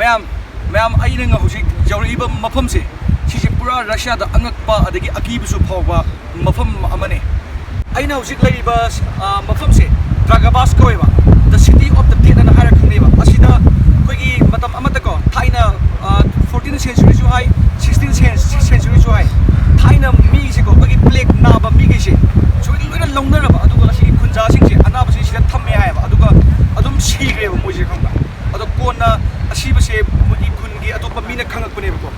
Ma'am अꯩꯅ ꯍꯧꯖꯤꯛ ꯌꯧꯔꯛꯏꯕ ꯃꯐꯝꯁꯦ ꯁꯤꯁꯦ ꯄꯨꯔꯥ ꯔꯁꯤꯌꯥꯗ ꯑꯉꯛꯄ ꯑꯗꯒꯤ ꯑꯀꯤꯕꯁꯨ ꯐꯥꯎꯕ ꯃꯐꯝ ꯑꯃꯅꯤ ꯑꯩꯅ ꯍꯧꯖꯤꯛ ꯂꯩꯔꯤꯕ ꯃꯐꯝꯁꯦ ꯗ꯭ꯔꯥꯒꯥꯕꯥꯁ ꯀꯧꯋꯦꯕ ꯗ ꯁꯤꯇꯤ ꯑꯣꯐ ꯗ ꯗꯦꯗ ꯑꯅ ꯍꯥꯏꯔ ꯈꯪꯅꯩꯕ ꯑꯁꯤꯗ ꯑꯩꯈꯣꯏꯒꯤ ꯃꯇꯝ ꯑꯃꯗꯀꯣ ꯊꯥꯏꯅ 14th centuryꯁꯨ ꯍꯥꯏ 16th centuryꯁꯨ ꯍꯥꯏ ꯊꯥꯏꯅ ꯃꯤꯁꯦꯀꯣ ꯑꯩꯈꯣꯏꯒꯤ ꯄ꯭ꯂꯦꯛ ꯅꯥꯕ ꯃꯤꯈꯩꯁꯦ ꯂꯣꯏꯅ ꯂꯧꯅꯔꯕ ꯑꯗꯨꯒ ꯑꯁꯤꯒꯤ ꯈꯨꯟꯖꯥꯁꯤꯡꯁꯦ ꯑꯅꯥꯕꯁꯤ ꯁꯤꯗ ꯊꯝꯃꯦ ꯍꯥꯏꯌꯦꯕ ꯑꯗꯨꯒ ꯑꯗꯨꯝ ꯁꯤꯈ꯭ꯔꯦꯕ ꯃꯣꯏꯁꯦ ꯈꯪꯕ꯭ꯔꯥ ꯑꯗꯣ ꯀꯣꯟꯅ ꯑꯁꯤꯕꯁꯦ ꯃꯣꯏꯒꯤ ꯈꯨꯟꯒꯤ ꯑꯇꯣꯞꯄ ꯃꯤꯅ ꯈꯪꯉꯛꯄꯅꯦꯕꯀꯣ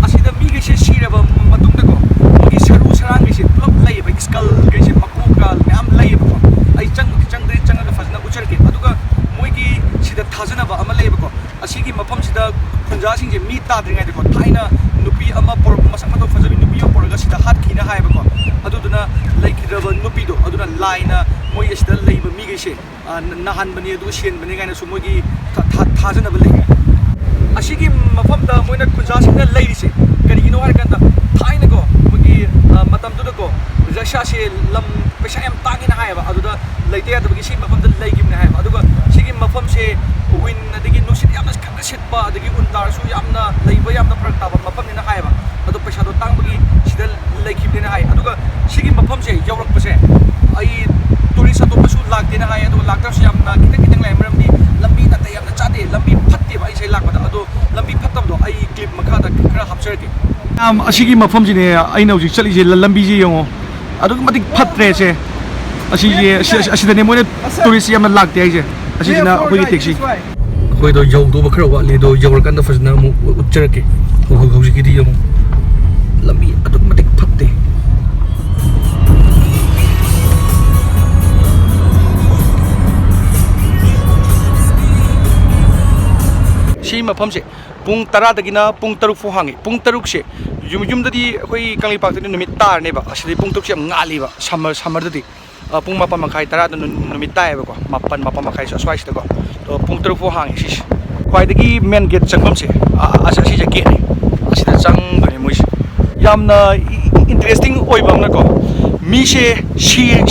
ꯑꯁꯤꯗ ꯃꯤꯈꯩꯁꯦ ꯁꯤꯔꯕ ꯃꯇꯨꯡꯗꯀꯣ ꯃꯣꯏꯒꯤ ꯁꯔꯨ ꯁꯔꯥꯡꯈꯩꯁꯦ ꯄꯨꯂꯞ ꯂꯩꯌꯦꯕ ꯁ꯭ꯀꯜꯈꯩꯁꯦ ꯃꯀꯣꯛꯀ ꯃꯌꯥꯝ ꯂꯩꯌꯦꯕꯀꯣ ꯑꯩ ꯆꯪꯗ꯭ꯔꯤ ꯆꯪꯉꯒ ꯐꯖꯅ ꯎꯠꯆꯔꯛꯀꯦ ꯑꯗꯨꯒ ꯃꯣꯏꯒꯤ ꯁꯤꯗ ꯊꯥꯖꯅꯕ ꯑꯃ ꯂꯩꯌꯦꯕꯀꯣ ꯑꯁꯤꯒꯤ ꯃꯐꯝꯁꯤꯗ ꯈꯨꯟꯖꯥꯁꯤꯡꯁꯦ ꯃꯤ ꯇꯥꯗ꯭ꯔꯤꯉꯩꯗꯀꯣ ꯊꯥꯏꯅ ꯅꯨꯄꯤ ꯑꯃ ꯃꯁꯛ ꯃꯇꯧ ꯐꯖꯕꯤ ꯅꯨꯄꯤ ꯑꯃ ꯄꯨꯔꯒ ꯁꯤꯗ ꯍꯥꯠꯈꯤꯅ ꯍꯥꯏꯌꯦꯕꯀꯣ ꯑꯗꯨꯗꯨꯅ ꯂꯩꯈꯤꯗ꯭ꯔꯕ ꯅꯨꯄꯤꯗꯣ ꯑꯗꯨꯅ ꯂꯥꯏꯅ ꯃꯣꯏ ꯑꯁꯤꯗ ꯂꯩꯕ ꯃꯤꯈꯩꯁꯦ ꯅꯥꯍꯟꯕꯅꯤ ꯑꯗꯨꯒ ꯁꯦꯟꯕꯅꯤ ꯀꯥꯏꯅꯁꯨ ꯃꯣꯏꯒꯤ ꯊꯥꯖꯅꯕ ꯂꯩ ꯑꯁꯤꯒꯤ ꯃꯐꯝꯗ ꯃꯣꯏꯅ ꯈꯨꯟꯖꯥꯁꯤꯡꯅ ꯂꯩꯔꯤꯁꯦ ꯀꯔꯤꯒꯤꯅꯣ ꯍꯥꯏꯔꯀꯥꯟꯗ ꯊꯥꯏꯅꯀꯣ ꯃꯣꯏꯒꯤ ꯃꯇꯝꯗꯨꯗꯀꯣ ꯔꯁꯤꯌꯥꯁꯦ ꯂꯝ ꯄꯩꯁꯥ ꯌꯥꯝ ꯇꯥꯡꯉꯦꯅ ꯍꯥꯏꯌꯦꯕ ꯑꯗꯨꯗ ꯂꯩꯇ ꯌꯥꯗꯕꯒꯤ ꯁꯤ ꯃꯐꯝꯗ ꯂꯩꯈꯤꯕꯅꯦ ꯍꯥꯏꯌꯦꯕ ꯑꯗꯨꯒ ꯁꯤꯒꯤ ꯃꯐꯝꯁꯦ ꯋꯤꯟ ꯑꯗꯒꯤ ꯅꯨꯡꯁꯤꯠ ꯌꯥꯝꯅ ꯀꯟꯅ ꯁꯤꯠꯄ ꯑꯗꯒꯤ ꯎꯟ ꯇꯥꯔꯁꯨ ꯌꯥꯝꯅ ꯂꯩꯕ ꯌꯥꯝꯅ ꯐꯔꯛ ꯇꯥꯕ ꯃꯐꯝꯅꯤꯅ ꯍꯥꯏꯌꯦꯕ ꯑꯗꯣ ꯄꯩꯁꯥꯗꯣ ꯇꯥꯡꯕꯒꯤ ꯁꯤꯗ ꯂꯩꯈꯤꯕꯅꯦꯅ ꯍꯥꯏ ꯑꯗꯨꯒ ꯁꯤꯒꯤ ꯃꯐꯝꯁꯦ ꯌꯧꯔꯛꯄꯁꯦ ꯑꯩ ꯇꯨꯔꯤꯁ ꯑꯇꯣꯞꯄꯁꯨ ꯂꯥꯛꯇꯦꯅ ꯍꯥꯏ ꯑꯗꯨꯒ ꯂꯥꯛꯇ꯭ꯔꯁꯨ ꯌꯥꯝꯅ ꯈꯤꯇꯪ ꯂꯩ ꯃꯔꯝꯗꯤ ꯂꯝꯕꯤ ꯅꯠꯇꯦ ꯌꯥꯝꯅ ꯆꯥꯗꯦ ꯂꯝꯕꯤ ꯐꯠꯇꯦꯕ ꯑꯩꯁꯦ ꯂꯥꯛꯄꯗ ꯑꯗꯣ ꯂꯝꯕꯤ ꯐꯠꯇꯕꯗꯣ ꯑꯩ ꯀ꯭ꯂꯤꯞ ꯃꯈꯥꯗ ꯈꯔ ꯍꯥꯞꯆꯔꯛꯀꯦ ꯑꯁꯤꯒꯤ ꯃꯐꯝꯁꯤꯅꯦ ꯑꯩꯅ ꯍꯧꯖꯤꯛ ꯆꯠꯂꯤꯁꯦ ꯂꯝꯕꯤꯁꯦ ꯌꯦꯡꯉꯣ ꯑꯗꯨꯛꯀꯤ ꯃꯇꯤꯛ ꯐꯠꯇ꯭ꯔꯦꯁꯦ ꯑꯁꯤꯗꯅꯦ ꯃꯣꯏꯅ ꯇꯨꯔꯤꯁ ꯌꯥꯝꯅ ꯂꯥꯛꯇꯦ ꯍꯥꯏꯁꯦ ꯑꯁꯤꯁꯤꯅ ꯑꯩꯈꯣꯏꯒꯤ ꯇꯦꯛꯁꯤ ꯑꯩꯈꯣꯏꯗꯣ ꯌꯧꯗꯧꯕ ꯈꯔ ꯋꯥꯠꯂꯤ ꯑꯗꯣ ꯌꯧꯔꯀꯥꯟꯗ ꯐꯖꯅ ꯑꯃꯨꯛ ꯎꯠꯆꯔꯛꯀꯦ ꯍꯧꯖꯤꯛꯀꯤꯗꯤ ꯌꯦꯡꯉꯣ ꯂꯝꯕꯤ ꯑꯗꯨꯛꯀꯤ ꯃꯇꯤꯛ ꯐꯠꯇꯦ ꯁꯤ ꯃꯐꯝꯁꯦ ꯄꯨꯡ 10ꯗꯒꯤꯅ ꯄꯨꯡ 6 ꯐꯥꯎ ꯍꯥꯡꯉꯤ ꯄꯨꯡ 6ꯁꯦ ꯌꯨꯝꯗꯗꯤ ꯑꯩꯈꯣꯏ ꯀꯪꯂꯩꯄꯥꯛꯇꯗꯤ ꯅꯨꯃꯤꯠ ꯇꯥꯔꯅꯦꯕ ꯑꯁꯤꯗꯤ ꯄꯨꯡ 6ꯁꯦ ꯌꯥꯝ ꯉꯥꯜꯂꯤꯕ ꯁꯝꯃꯔꯗꯗꯤ ꯄꯨꯡ 9:30 ꯅꯨꯃꯤꯠ ꯇꯥꯏꯌꯦꯕꯀꯣ 9:30 ꯑꯁ꯭ꯋꯥꯏꯁꯤꯗꯀꯣ ꯑꯗꯣ ꯄꯨꯡ 6 ꯐꯥꯎ ꯍꯥꯡꯉꯤ ꯁꯤꯁꯦ ꯈ꯭ꯋꯥꯏꯗꯒꯤ ꯃꯦꯟ ꯒꯦꯠ ꯆꯪꯐꯝꯁꯦ ꯑꯁꯤꯁꯦ ꯒꯦꯠꯅꯤ ꯑꯁꯤꯗ ꯆꯪꯒꯅꯤ ꯃꯣꯏꯁꯦ ꯌꯥꯝꯅ ꯏꯟꯇꯔꯦꯁꯇꯤꯡ ꯑꯣꯏꯕ ꯑꯃꯅꯀꯣ ꯃꯤꯁꯦ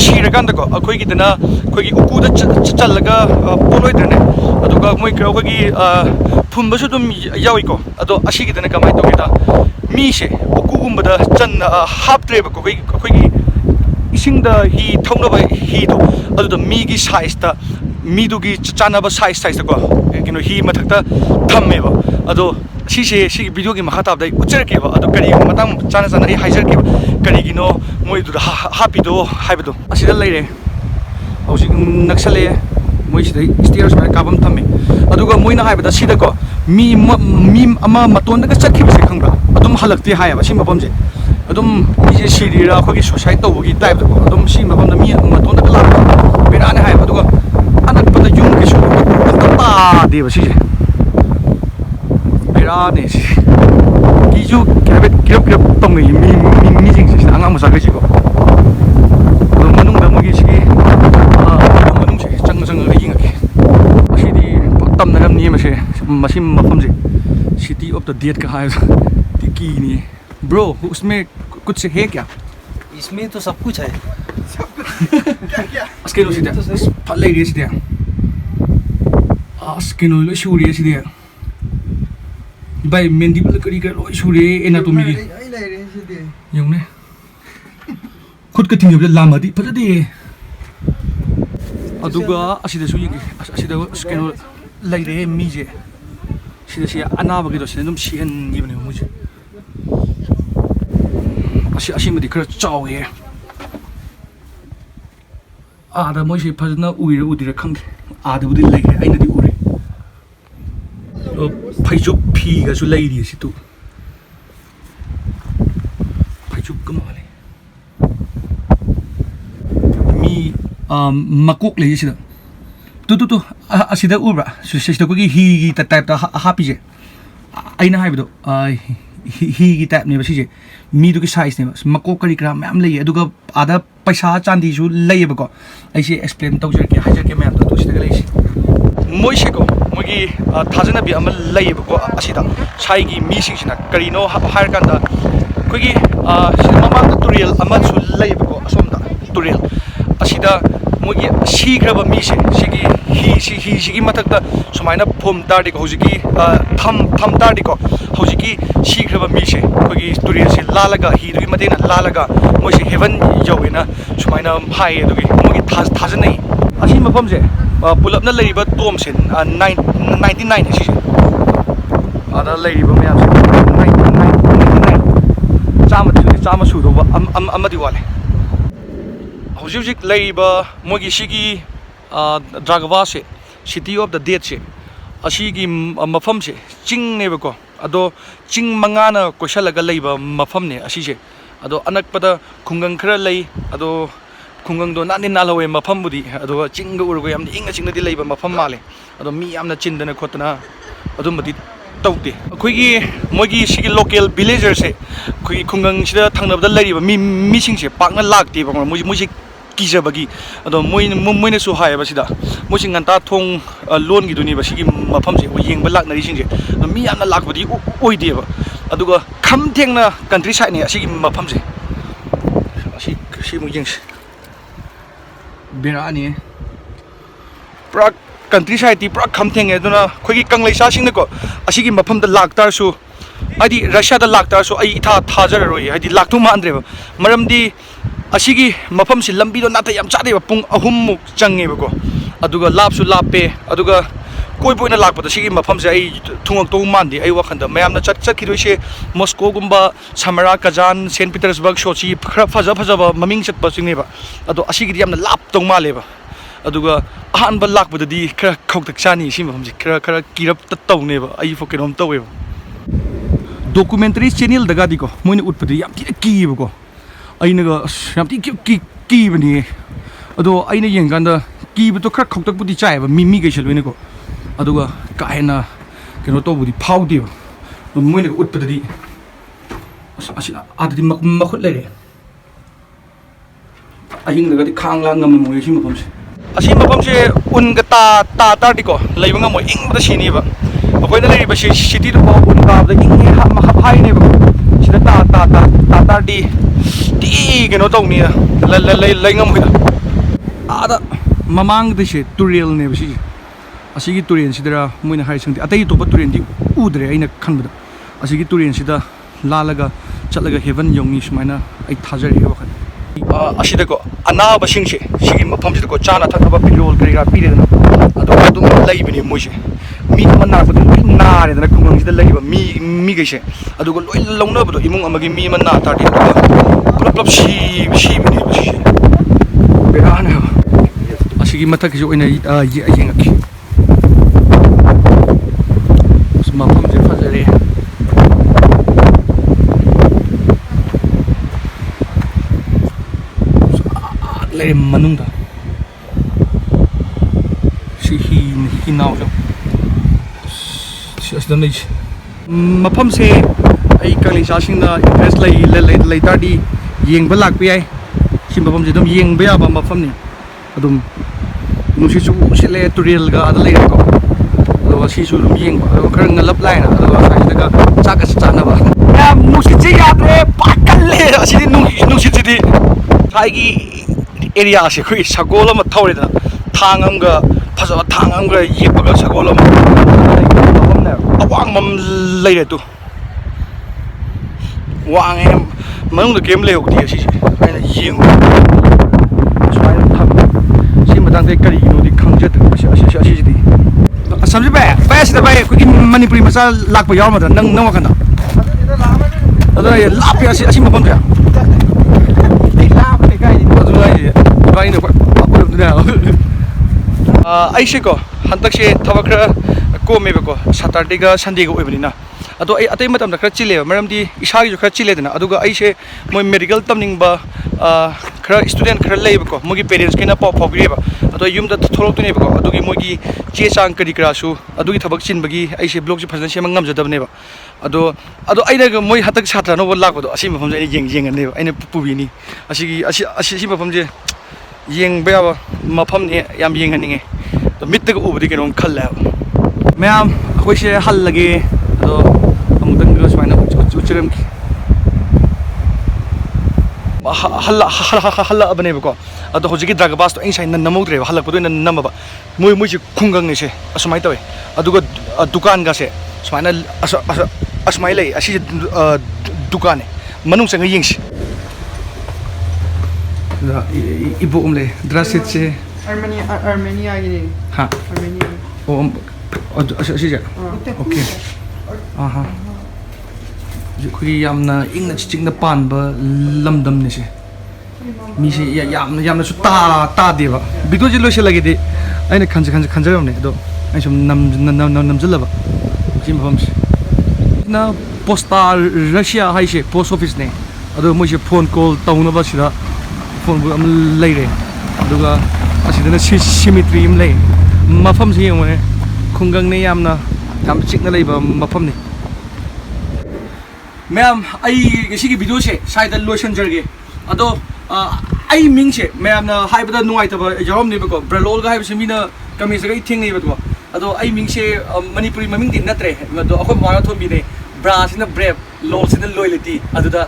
ꯁꯤꯔꯀꯥꯟꯗꯀꯣ ꯑꯩꯈꯣꯏꯒꯤꯗꯅ ꯑꯩꯈꯣꯏꯒꯤ ꯎꯀꯨꯗ ꯆꯜꯂꯒ ꯄꯣꯠꯂꯣꯏꯗ꯭ꯔꯅꯦ ꯑꯗꯨꯒ ꯑꯩꯈꯣꯏꯒꯤ ꯐꯨꯝꯕꯁꯨ ꯑꯗꯨꯝ ꯌꯥꯎꯏꯀꯣ ꯑꯗꯣ ꯑꯁꯤꯒꯤꯗꯅ ꯀꯃꯥꯏꯅ ꯇꯧꯒꯦꯗ ꯃꯤꯁꯦ ꯎꯀꯨꯒꯨꯝꯕꯗ ꯍꯥꯞꯇ꯭ꯔꯦꯕꯀꯣ ꯑꯩꯈꯣꯏꯒꯤ ꯏꯁꯤꯡꯗ ꯍꯤ ꯊꯧꯅꯕ ꯍꯤꯗꯣ ꯑꯗꯨꯗ ꯃꯤꯒꯤ ꯁꯥꯏꯖꯇ ꯃꯤꯗꯨꯒꯤ ꯆꯥꯟꯅꯕ ꯁꯥꯏꯖꯇꯀꯣ ꯀꯩꯅꯣ ꯍꯤ ꯃꯊꯛꯇ ꯊꯝꯃꯦꯕ ꯑꯗꯣ ꯁꯤꯒꯤ ꯚꯤꯗꯤꯑꯣꯒꯤ ꯃꯈꯥ ꯇꯥꯕꯗ ꯑꯩ ꯎꯠꯆꯔꯛꯀꯦꯕ ꯑꯗꯣ ꯀꯔꯤꯒꯨꯝꯕ ꯃꯇꯥꯡ ꯆꯥꯅ ꯑꯩ ꯍꯥꯏꯖꯔꯛꯀꯦꯕ ꯀꯔꯤꯒꯤꯅꯣ ꯃꯣꯏꯗꯨꯗ ꯍꯥꯞꯄꯤꯗꯣ ꯍꯥꯏꯕꯗꯣ ꯑꯁꯤꯗ ꯂꯩꯔꯦ ꯍꯧꯖꯤꯛ ꯅꯛꯁꯜꯂꯛꯑꯦ ꯃꯣꯏꯁꯤꯗꯩ ꯁ꯭ꯇꯤꯌꯔ ꯁꯨꯃꯥꯏꯅ ꯀꯥꯐꯝ ꯊꯝꯃꯦ ꯑꯗꯨꯒ ꯃꯣꯏꯅ ꯍꯥꯏꯕꯗ ꯁꯤꯗꯀꯣ ꯃꯤ ꯑꯃ ꯃꯇꯣꯟꯗꯒ ꯆꯠꯈꯤꯕꯁꯦ ꯈꯪꯕ꯭रा ꯑꯗꯨꯝ ꯍꯜꯂꯛꯇꯦ ꯍꯥꯏꯌꯦꯕ ꯁꯤ ꯃꯐꯝꯁꯦ ꯑꯗꯨꯝ ꯃꯤꯁꯦ ꯁꯤꯔꯤꯔꯥ ꯑꯩꯈꯣꯏꯒꯤ ꯁꯨꯁꯥꯏꯠ ꯇꯧꯕꯒꯤ ꯇꯥꯏꯞꯇꯀꯣ ꯑꯗꯨꯝ ꯁꯤ ꯃꯐꯝꯗ ꯃꯤ ꯃꯇꯣꯟꯗꯒ ꯂꯥꯛꯄ ꯕꯦꯔꯥꯅꯦ ꯍꯥꯏꯌꯦꯕ ꯑꯗꯨꯒ ꯑꯅꯛꯄꯗ ꯌꯨꯝ ꯀꯩꯁꯨ ꯑꯝꯇ ꯇꯥꯗꯦꯕ ꯁꯤꯁꯦ ꯕꯦꯔꯥꯅꯦ ꯁꯤ ꯀꯤꯁꯨ ꯍꯥꯏꯐꯦꯠ ꯀꯤꯔꯞ ꯇꯧꯅꯩ ꯃꯤꯁꯤꯡꯁꯦ ꯁꯤꯗ ꯑꯉꯥꯡ ꯃꯆꯥꯈꯩꯁꯤꯀꯣ ꯑꯗꯣ ꯃꯅꯨꯡꯗ ꯃꯣꯏꯒꯤ ꯁꯤꯒꯤ ꯃꯅꯨꯡꯁꯦ ꯆꯪꯉꯒ ꯌꯦꯡꯉꯛꯀꯦ ꯑꯁꯤꯗꯤ ꯇꯝꯅꯔꯝꯅꯤ मसी मफम से सिटी ऑफ द डेड का है की नहीं ब्रो उसमें कुछ है क्या इसमें तो सब कुछ है क्या अस्केनो सीधे फले रही सीधे अस्केनो लो शूरिये सीधे भाई मेंडिबल करी कर लो शूरिये एनाटोमी की यूँ ने खुद का थिंग है लामदी पता दे अदुगा असीदे सुई की असीदे अस्केनो लग रहे मीजे सीधे से अनाबगी तो सीधे तुम सीहन की बने मुझे असी में दिखर चावे आधा मुझे फजना उधर खंगे आधा बुद्धि लगे आइना दी उरे फैजु फी का सु लगी दी सी तू फैजु कमाले मी मकोक ले सी तू असिदा उब्रा सिस्टर को ही टाइप हापीजे अना है ही की टाइप ने बसीजे मीदु की साइज ने मकोक करी करा मैम ले आधा पैसा चांदी लेबको ऐसे एक्सप्लेन तौजरके हाइजरके मैम तो लेसी मोइसेको मोगी थाजनबी अम लेबको असिदा साइगी मीसिंगसिना करिनो हायर कांदा कोगी ममांग तुरेल अमसु लेबको असोमदा तुरेल असिदा मोगी सीख्रब मीसे सिगी हिसिगी मथक्ता सुमाइना फोम तारदिको हुजिकी थम तारदिको हुजिकी सीख्रब मीसे कोगी तुरियल से लालगा हिदुगी मतेना लालगा मोइसे हेवन यौवेना सुमाइना हाय अदुगी मोगी थाजनै असी मफमसे पुलपना लैरिबा तोमसे 99 सिसे आदा लैरिबा मयाम से 99 चामा सुदोबा अमदी वाले हौजिक लैरिबा मोगी सिगी ड्रागवा से सिटी ऑफ द डेट से असीगी मफम से चिंगनेबको अदो चिंग मंगाना कोशलगा लैबा मफमने असीसे अदो अनकपदा खुंगंग खरा लै अदो खुंगंगदो नानि नालवे मफमबुदी अदो चिंग उरगो याम इंग चिंगदि लैबा मफम माले अदो मी यामना चिंदना खोतना अदुमबदी तौते अखोइगी मोगी सिगी लोकल विलेजर से अखोइगी खुंगंग सिदा थंगनबदा लैरिबा मीसिंग से पाकना लागते बा मोजी कीजबगी अदो मोइनसु हायबा सिदा मोसिंग nganta thong loan gi duni ba sigi mafam se yengba laknari sing se mi yamna lakbadi oideba aduga kham thengna country side ne asigi mafam se si mu jeng berani pra country side ti pra kham theng eduna khogi kanglai sa sing ne ko asigi mafam da laktar su adi Russia da laktar su ai itha thajar roi adi laktu ma andre maramdi असीगी मफम से लंबी दो नाते याम चादे पुंग अहुम मुक चंगे बको अदुगा लापसु लापे अदुगा कोई पोइना लाकपदा सिगी मफम से आई थुंगक तो मानदे आई वखंद मयामना चटखिदोइसे Moscow गुम्बा समरा Kazan Saint Petersburg सोची खरा फजा फजाबा ममिंग चटपा सिंगनेबा अदो असीगी यामना लाप तो मालेबा अदुगा अहानबा लाकपददी खरा खौतक चानी सि मफम से खरा किरप तौनेबा आई फोकेनोम तौवेबा डॉक्यूमेंटरी चैनल दगादिको मोइना उटपदि याम ति कीबको अइनगा याम ति कीबनी अदो अइना येंगांदा कीबतो खरा खौतकबुदि चायबा मिमी गैसलवेनेको अदुगा काहेना केनो तौबुदि फाउदेबा मोइना उटपदि असिना आदि मखुत लेरे अहिंगदगदि खांगला ngam सि मफमसे असी मफमसे उनगा ता तारदिको लैबा ngam इंगबदा सिनिबा अखोइना लेरिबा सिटी दो उन काबदा इंगे हाइनेबा सिदा ता तारदि ती केनो तौनी लै ngam आदा ममांग दिसे तुरियल ने बसी असिगी तुरियन सिदरा मोइना हाइ संति अतै तोप तुरियन दि उद्रे आइना खनबदा असिगी तुरियन सिदा लालगा चलगा हेवन योंगी सुमाइना आई थाजरि वखन असिदको अना बसिंगसे सिगी मफमसिदको चाना थकबा पिरोल करिगा पिरेदना अदो लैबनि मोइसे मी मन्ना बदु नारेदना खुंगंसिदा लैबा मी गैसे अदुगो लोइ लौनबदो इमुंग अमगी मी मन्ना तारदि पुलप सीबनि बसी बेराना असिगी मथकि जो ओइना येंगखि मफमसे फजरे ले मनुंगदा सी ही नाव जो सिदम नै मफम से आई कलिसासिंगना इंटरेस्ट लै तारदि येंगबा लाकपि याय सि मफम से दम येंगबा याबा मफम नि अदुम नुसि सु सिले तुरियल गा अद लैरको अदो सि सु दum येंगबा खर ngलप लाइना अदो साइदगा चाका चानबा याम नुसि जे यादरे पाकल्ले असि नुसि जिदि थाइगी एरिया से खुई सगोल अमा थौरेदना थांग अमगा फजबा थांग अमगा येपगा सगोल अमा अवांग मम लैरे तु वांग एम मनुंग गेम लेहौदि असि आइना येंग सुमाइना थम सि मतंग दे करि नोदि खंगजत असि जिदि समझ बे सिदा बाय खुई मणिपुरी मचा लाकपा यावमदा नंग वखना अदो लापे असि मफम दे ऐसे को हंतक से थबक खरा कोमेबको सैटरडे संडे को ओइबनिना अदो आई अतै मतम खरा चिले मरमदि इसागी जो खरा चिलेदना अदुगा ऐसे मोय मेडिकल तमनिंगबा खरा स्टूडेंट खरा लेबको मोगी पेरेंट्स केना पाव फावगिरेबा अदो युमदा थोरक्तुनेबको अदुगी मोगी चे चांग करि करासु अदुगी थबक चिनबगी ऐसे ब्लॉग से फजन सेम ngamjadabneba अदो अइना मोय हतक छात्र नो लाकबदो असि मफम जे येंगनेबा अइना पुबिनी असि मफम जे येंगबा याबा मफम ने याम येंगनिंगे तो मित्तग उबदि केनो खल्ला मैम अखोइसे हल्लगे अदो अमुतंग सुमाइना उचरम halakabnebako ado hojiki dragabas to insai na namudre halakpado na namaba moi ji khungang ni se asmai tawe aduga dukan ga se smaina asmai lei asi dukan manung sang yingsi da ibu umle drasit se Armenia gini. ha Armenia. oh asi ja okay aha ji yamna ingna chingna pan ba lamdam ni se mi se yamna su ta deba bido ji lo se lagi de aina khanja ne do ai sum nam jilaba jim homs na posta Russia hai se post office ne ado mo se phone call tauna ba sida phone bu am leire aduga asidana symmetry im lei mafam se yeng ne khungang ne yam chikna leiba mafam ne ma'am I video से side लोसनजरगे अदो आई Ming से ma'am हाइबदा नुआइतब जरमनेबको ब्रलोल गा हाइबसे मीना कमीज गा थिंगनेबको अदो आई Ming से मणिपुरी ममिंग दिन नत्रे अदो अखो मारा थोबिने ब्रा सिना ब्रेव लोल सिना लॉयल्टी अदुदा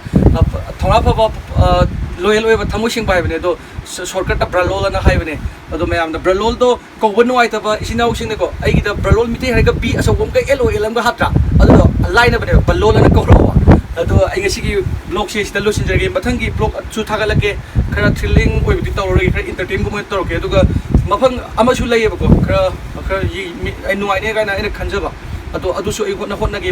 थोड़ा फबा लॉयल ओइबा थमुसिंग बाइबने अदो शॉर्टकट ब्रलोल ना हाइबने अदो मैम द ब्रलोल दो कोबन नुआइतब इसिनाउ सिंगको आइगी द ब्रलोल मिते हरगा बी असोगम का एल एम गा हात्रा अदो लाइन बने ब्रलोल ना कोरो अदो आइगसिगी ब्लॉग से सिदा लोसिनजरगे मथंगी ब्लॉग सु थागलके खरा थ्रिलिंग ओइबदि तौरगे खरा एंटरटेन गुम तौरके अदुगा मफंग अमसु लैयबको खरा आई नुआइने गाना आइना खंजबा अदो अदुसु आई होटनागे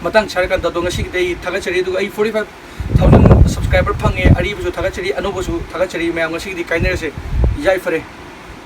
मतंग सारकन दो ngasiगी दे थागचरी अदुगा आई 45000 सब्सक्राइबर फंगे अरिबसु थागचरी अनोबसु थागचरी मैम ngasiगी काइनरसे याइ फरे